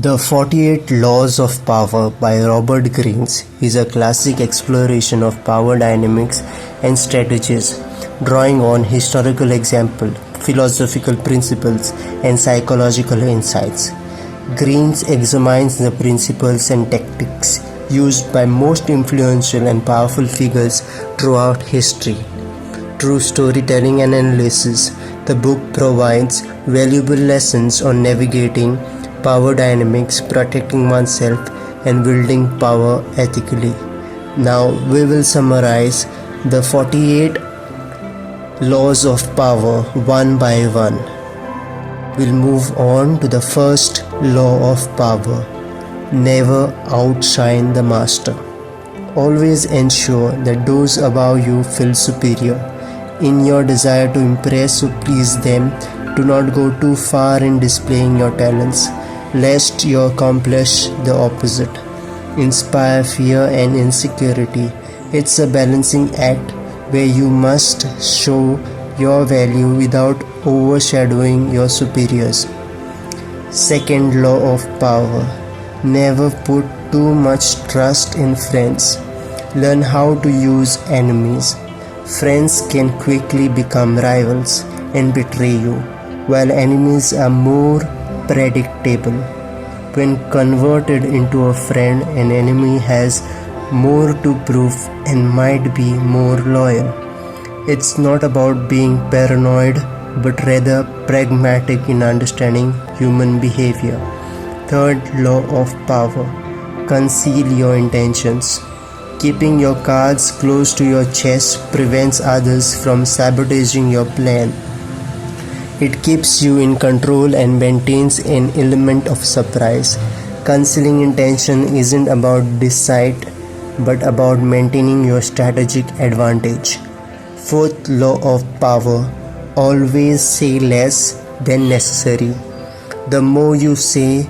The 48 Laws of Power by Robert Greene is a classic exploration of power dynamics and strategies, drawing on historical examples, philosophical principles, and psychological insights. Greene examines the principles and tactics used by most influential and powerful figures throughout history. Through storytelling and analysis, the book provides valuable lessons on navigating power dynamics, protecting oneself, and building power ethically. Now we will summarize the 48 laws of power one by one. We'll move on to the first law of power. Never outshine the master. Always ensure that those above you feel superior. In your desire to impress or please them, do not go too far in displaying your talents, lest you accomplish the opposite. Inspire fear and insecurity. It's a balancing act where you must show your value without overshadowing your superiors. Second law of power. Never put too much trust in friends. Learn how to use enemies. Friends can quickly become rivals and betray you, while enemies are more predictable. When converted into a friend, an enemy has more to prove and might be more loyal. It's not about being paranoid, but rather pragmatic in understanding human behavior. Third law of power. Conceal your intentions. Keeping your cards close to your chest prevents others from sabotaging your plan. It keeps you in control and maintains an element of surprise. Concealing intention isn't about deceit, but about maintaining your strategic advantage. Fourth law of power. Always say less than necessary. The more you say,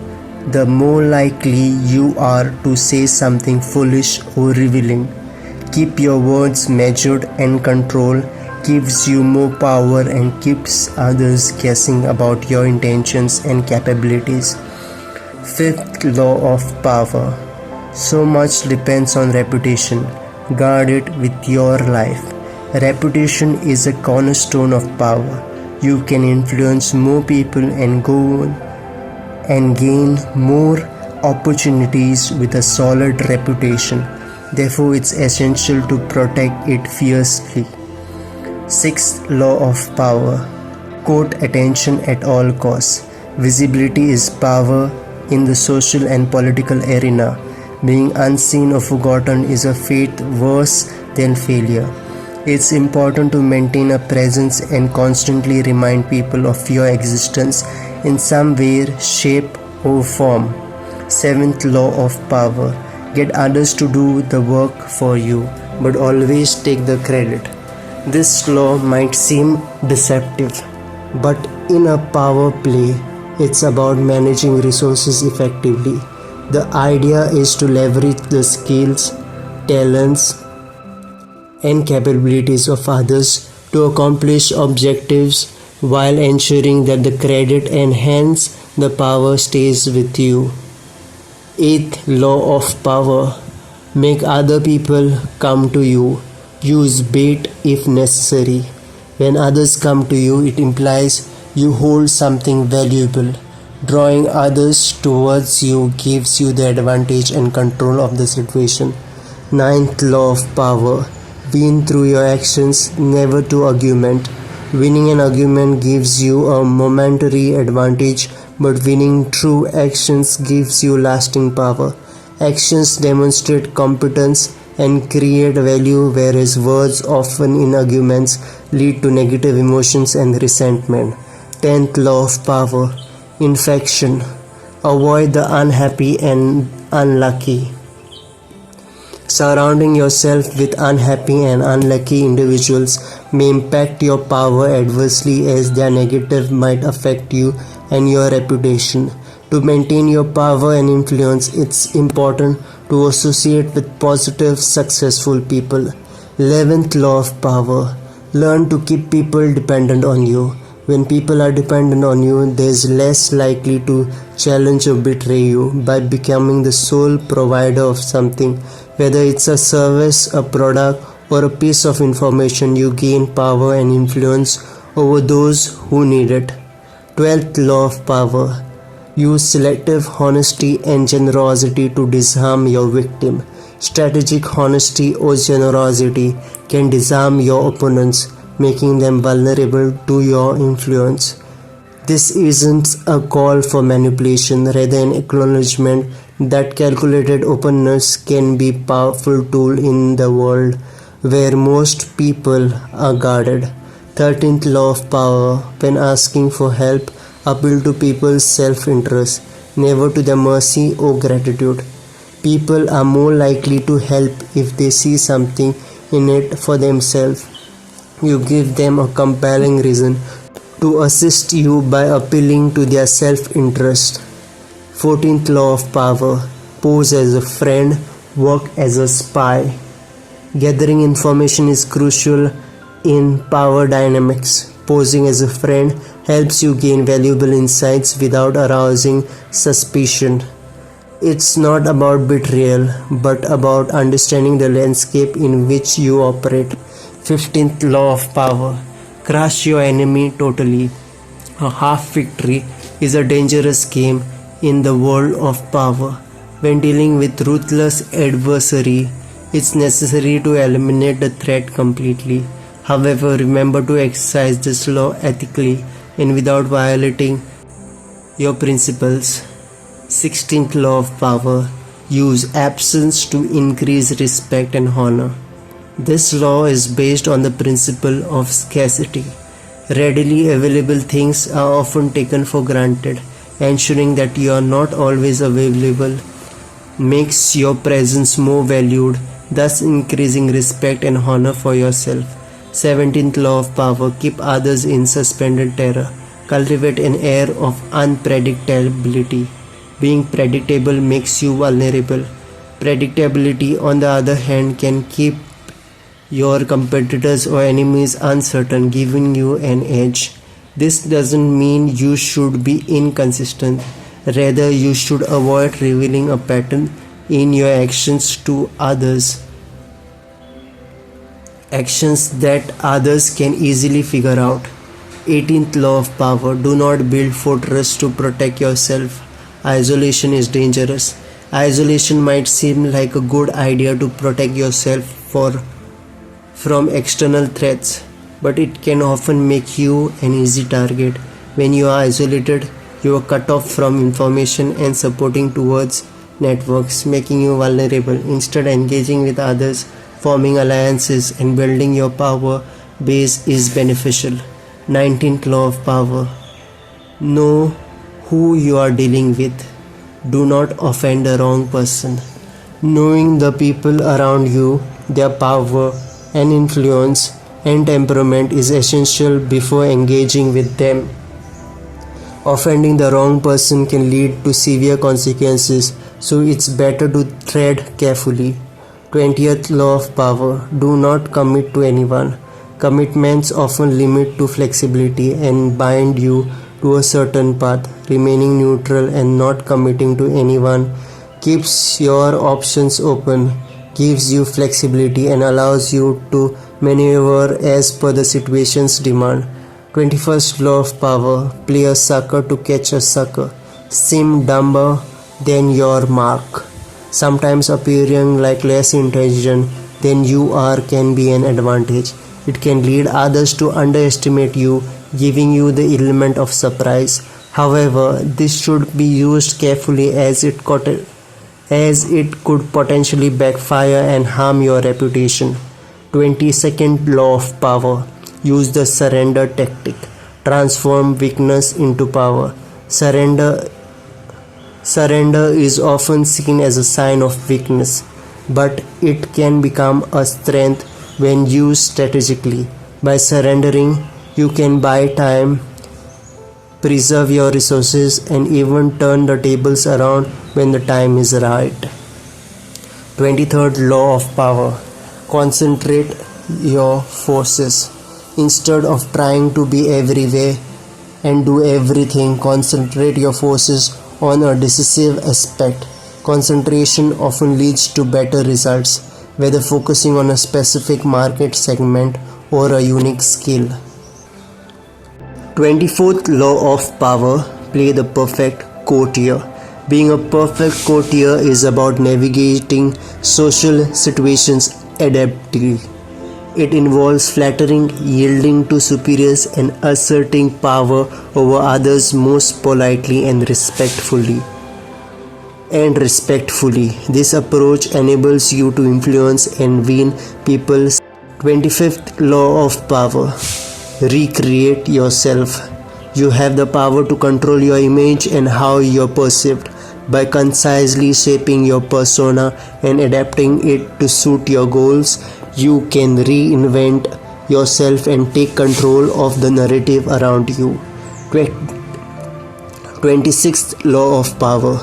the more likely you are to say something foolish or revealing. Keep your words measured and controlled. Gives you more power and keeps others guessing about your intentions and capabilities. Fifth law of power. So much depends on reputation. Guard it with your life. Reputation is a cornerstone of power. You can influence more people and gain more opportunities with a solid reputation. Therefore, it's essential to protect it fiercely. Sixth law of power. Court attention at all costs. Visibility is power in the social and political arena. Being unseen or forgotten is a fate worse than failure. It's important to maintain a presence and constantly remind people of your existence in some way, shape, or form. Seventh law of power. Get others to do the work for you, but always take the credit. This law might seem deceptive, but in a power play, it's about managing resources effectively. The idea is to leverage the skills, talents, and capabilities of others to accomplish objectives while ensuring that the credit and hence the power stays with you. Eighth law of power. Make other people come to you. Use bait if necessary. When others come to you, it implies you hold something valuable. Drawing others towards you gives you the advantage and control of the situation. Ninth law of power. Win through your actions, never to argument. Winning an argument gives you a momentary advantage, but winning through actions gives you lasting power. Actions demonstrate competence and create value, whereas words, often in arguments, lead to negative emotions and resentment. 10th law of power. Infection. Avoid the unhappy and unlucky. Surrounding yourself with unhappy and unlucky individuals may impact your power adversely, as their negative might affect you and your reputation. To maintain your power and influence, it's important to associate with positive, successful people. 11th law of power. Learn to keep people dependent on you. When people are dependent on you, they is less likely to challenge or betray you. By becoming the sole provider of something, whether it's a service, a product, or a piece of information, you gain power and influence over those who need it. 12th law of power. Use selective honesty and generosity to disarm your victim. Strategic honesty or generosity can disarm your opponents, making them vulnerable to your influence. This isn't a call for manipulation, rather an acknowledgement that calculated openness can be a powerful tool in the world where most people are guarded. 13th law of power. When asking for help, appeal to people's self-interest, never to their mercy or gratitude. People are more likely to help if they see something in it for themselves. You give them a compelling reason to assist you by appealing to their self-interest. 14th law of power. Pose as a friend, work as a spy. Gathering information is crucial in power dynamics. Posing as a friend helps you gain valuable insights without arousing suspicion. It's not about betrayal, but about understanding the landscape in which you operate. 15th law of power. Crush your enemy totally. A half victory is a dangerous game in the world of power. When dealing with ruthless adversary, it's necessary to eliminate the threat completely. However, remember to exercise this law ethically and without violating your principles. 16th law of power. Use absence to increase respect and honor. This law is based on the principle of scarcity. Readily available things are often taken for granted. Ensuring that you are not always available makes your presence more valued, thus increasing respect and honor for yourself. 17th law of power. Keep others in suspended terror. Cultivate an air of unpredictability. Being predictable makes you vulnerable. Predictability, on the other hand, can keep your competitors or enemies uncertain, giving you an edge. This doesn't mean you should be inconsistent. Rather, you should avoid revealing a pattern in your actions to others. Actions that others can easily figure out. 18th law of power. Do not build fortress to protect yourself. Isolation is dangerous. Isolation might seem like a good idea to protect yourself from external threats, but it can often make you an easy target. When you are isolated, you are cut off from information and supporting towards networks, making you vulnerable. Instead, engaging with others, forming alliances, and building your power base is beneficial. 19th law of power. Know who you are dealing with. Do not offend the wrong person. Knowing the people around you, their power and influence and temperament is essential before engaging with them. Offending the wrong person can lead to severe consequences, so it's better to tread carefully. 20th law of power. Do not commit to anyone. Commitments often limit to flexibility and bind you to a certain path. Remaining neutral and not committing to anyone keeps your options open, gives you flexibility, and allows you to maneuver as per the situation's demand. 21st law of power. Play a sucker to catch a sucker. Seem dumber than your mark. Sometimes appearing like less intelligent than you are can be an advantage. It can lead others to underestimate you, giving you the element of surprise. However, this should be used carefully as it could potentially backfire and harm your reputation. 22nd law of power. Use the surrender tactic. Transform weakness into power. Surrender is often seen as a sign of weakness, but it can become a strength when used strategically. By surrendering, you can buy time, preserve your resources, and even turn the tables around when the time is right. 23rd law of power. Concentrate your forces. Instead of trying to be everywhere, and do everything. Concentrate your forces on a decisive aspect. Concentration often leads to better results, whether focusing on a specific market segment or a unique skill. 24th law of power, play the perfect courtier. Being a perfect courtier is about navigating social situations adeptly. It involves flattering, yielding to superiors, and asserting power over others most politely and respectfully. This approach enables you to influence and win people. 25th law of power, recreate yourself. You have the power to control your image and how you're perceived. By concisely shaping your persona and adapting it to suit your goals, you can reinvent yourself and take control of the narrative around you. 26th law of power,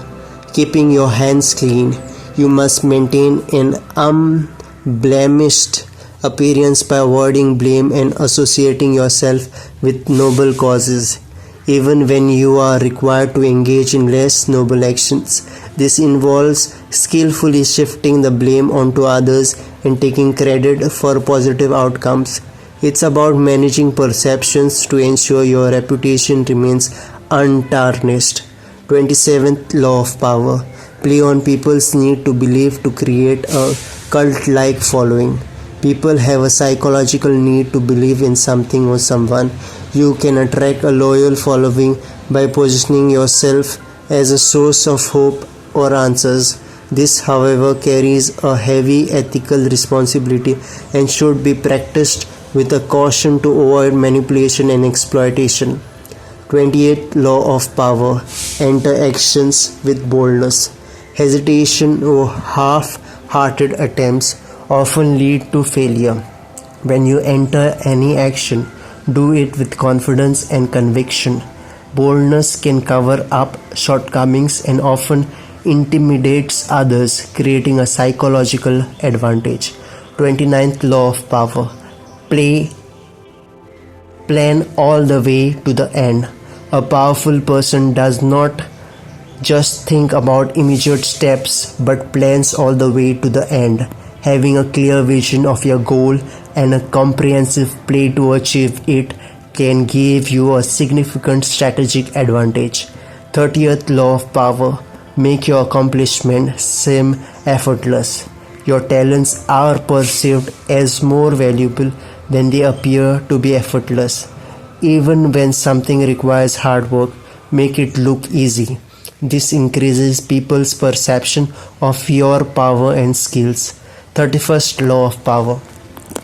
keeping your hands clean. You must maintain an unblemished appearance by avoiding blame and associating yourself with noble causes, even when you are required to engage in less noble actions. This involves skillfully shifting the blame onto others and taking credit for positive outcomes. It's about managing perceptions to ensure your reputation remains untarnished. 27th law of power, play on people's need to believe to create a cult-like following. People have a psychological need to believe in something or someone. You can attract a loyal following by positioning yourself as a source of hope or answers. This, however, carries a heavy ethical responsibility and should be practiced with a caution to avoid manipulation and exploitation. 28th law of power, enter actions with boldness. Hesitation or half-hearted attempts often lead to failure. When you enter any action, do it with confidence and conviction. Boldness can cover up shortcomings and often intimidates others, creating a psychological advantage. 29th law of power, plan all the way to the end. A powerful person does not just think about immediate steps but plans all the way to the end. Having a clear vision of your goal and a comprehensive plan to achieve it can give you a significant strategic advantage. 30th law of power, make your accomplishment seem effortless. Your talents are perceived as more valuable when they appear to be effortless. Even when something requires hard work, make it look easy. This increases people's perception of your power and skills. 31st law of power,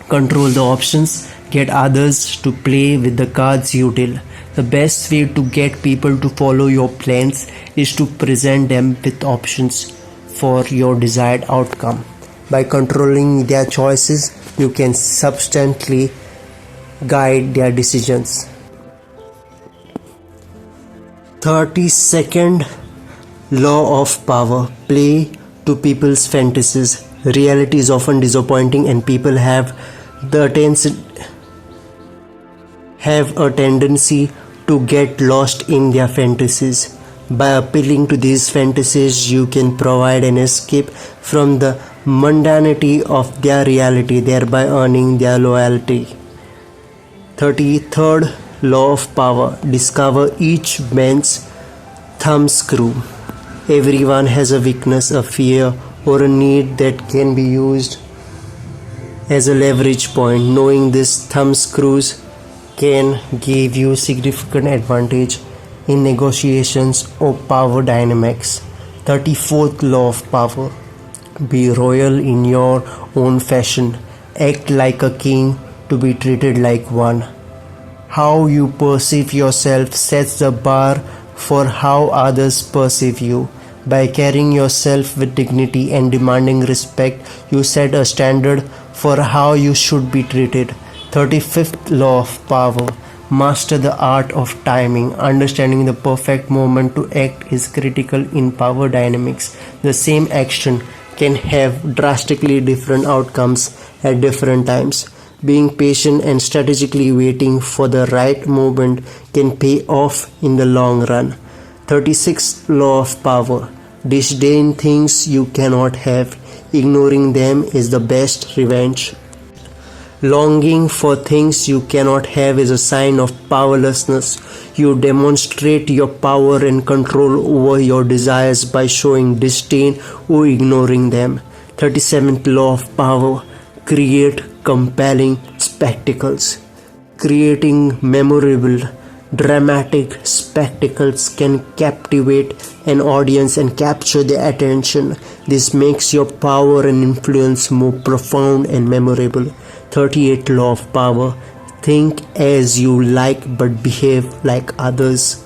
control the options, get others to play with the cards you deal. The best way to get people to follow your plans is to present them with options for your desired outcome. By controlling their choices, you can substantially guide their decisions. 32nd law of power, play to people's fantasies. Reality is often disappointing and people have a tendency to get lost in their fantasies. By appealing to these fantasies, you can provide an escape from the mundanity of their reality, thereby earning their loyalty. 33rd law of power, discover each man's thumbscrew. Everyone has a weakness, a fear, or a need that can be used as a leverage point. Knowing these thumbscrews can give you significant advantage in negotiations or power dynamics. 34th law of power, be royal in your own fashion. Act like a king to be treated like one. How you perceive yourself sets the bar for how others perceive you. By carrying yourself with dignity and demanding respect, you set a standard for how you should be treated. 35th law of power, master the art of timing. Understanding the perfect moment to act is critical in power dynamics. The same action can have drastically different outcomes at different times. Being patient and strategically waiting for the right moment can pay off in the long run. 36th Law of Power. Disdain things you cannot have. Ignoring them is the best revenge. Longing for things you cannot have is a sign of powerlessness. You demonstrate your power and control over your desires by showing disdain or ignoring them. 37th Law of Power. Create compelling spectacles. Creating memorable, dramatic spectacles can captivate an audience and capture their attention. This makes your power and influence more profound and memorable. 38th Law of Power. Think as you like but behave like others.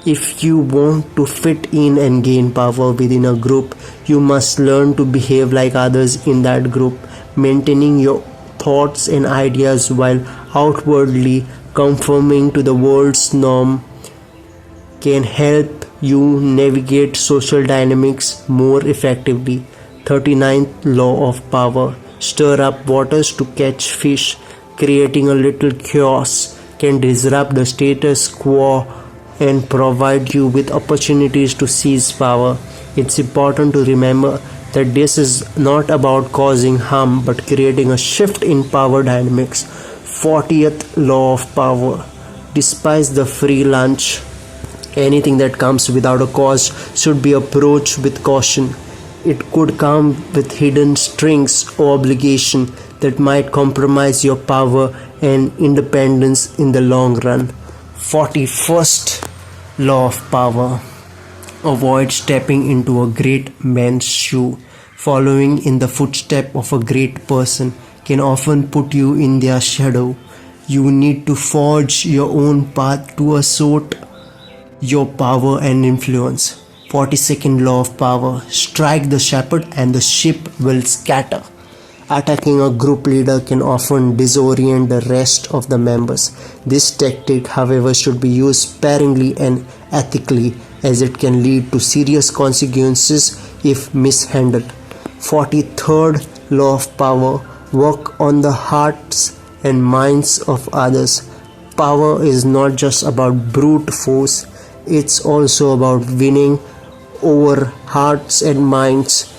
If you want to fit in and gain power within a group, you must learn to behave like others in that group, maintaining your thoughts and ideas while outwardly conforming to the world's norm can help you navigate social dynamics more effectively. 39th Law of Power. Stir up waters to catch fish. Creating a little chaos can disrupt the status quo and provide you with opportunities to seize power. It's important to remember that this is not about causing harm but creating a shift in power dynamics. 40th Law of Power. Despise the free lunch. Anything that comes without a cause should be approached with caution. It could come with hidden strings or obligation that might compromise your power and independence in the long run. 41st Law of Power. Avoid stepping into a great man's shoe. Following in the footsteps of a great person can often put you in their shadow. You need to forge your own path to assert your power and influence. 42nd Law of Power. Strike the shepherd and the sheep will scatter. Attacking a group leader can often disorient the rest of the members. This tactic, however, should be used sparingly and ethically, as it can lead to serious consequences if mishandled. 43rd Law of Power. Work on the hearts and minds of others. Power is not just about brute force, it's also about winning over hearts and minds.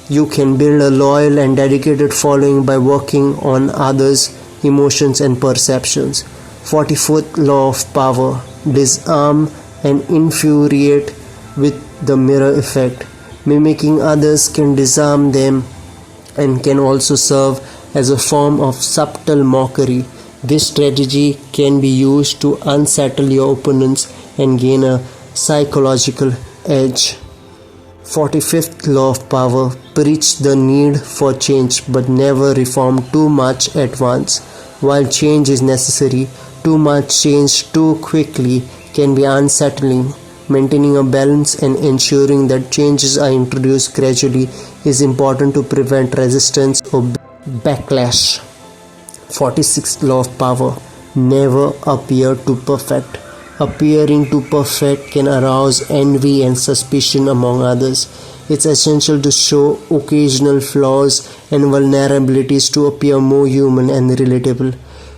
You can build a loyal and dedicated following by working on others' emotions and perceptions. 44th Law of Power. Disarm and infuriate with the mirror effect. Mimicking others can disarm them and can also serve as a form of subtle mockery. This strategy can be used to unsettle your opponents and gain a psychological edge. 45th Law of Power. Preach the need for change but never reform too much at once. While change is necessary, too much change too quickly can be unsettling. Maintaining a balance and ensuring that changes are introduced gradually is important to prevent resistance or backlash. 46th Law of Power. Never appear too perfect. Appearing too perfect can arouse envy and suspicion among others. It's essential to show occasional flaws and vulnerabilities to appear more human and relatable,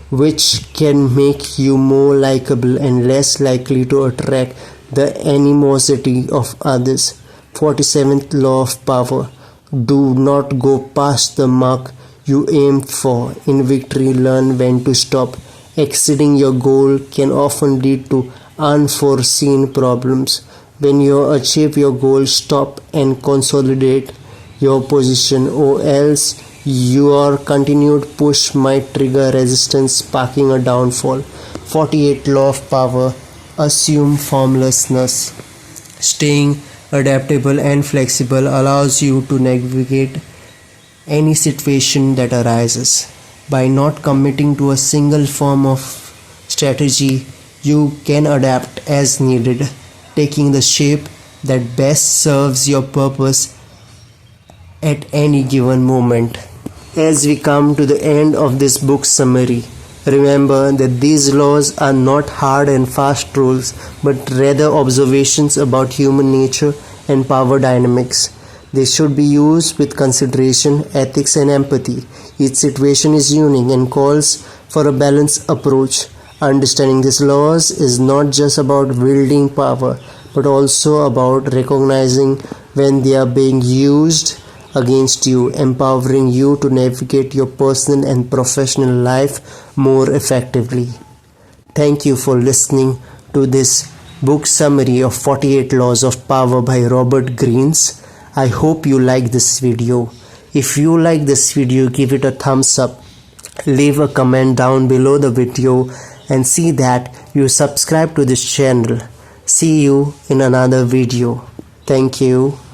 which can make you more likable and less likely to attract the animosity of others. 47th Law of Power. Do not go past the mark you aim for. In victory, learn when to stop. Exceeding your goal can often lead to unforeseen problems. When you achieve your goal, stop and consolidate your position, or else your continued push might trigger resistance, sparking a downfall. 48th Law of Power. Assume formlessness. Staying adaptable and flexible allows you to navigate any situation that arises. By not committing to a single form of strategy, you can adapt as needed, taking the shape that best serves your purpose at any given moment. As we come to the end of this book summary, remember that these laws are not hard and fast rules, but rather observations about human nature and power dynamics. They should be used with consideration, ethics, and empathy. Each situation is unique and calls for a balanced approach. Understanding these laws is not just about wielding power, but also about recognizing when they are being used against you, empowering you to navigate your personal and professional life more effectively. Thank you for listening to this book summary of 48 Laws of Power by Robert Greene. I hope you like this video. If you like this video, give it a thumbs up. Leave a comment down below the video and see that you subscribe to this channel. See you in another video. Thank you.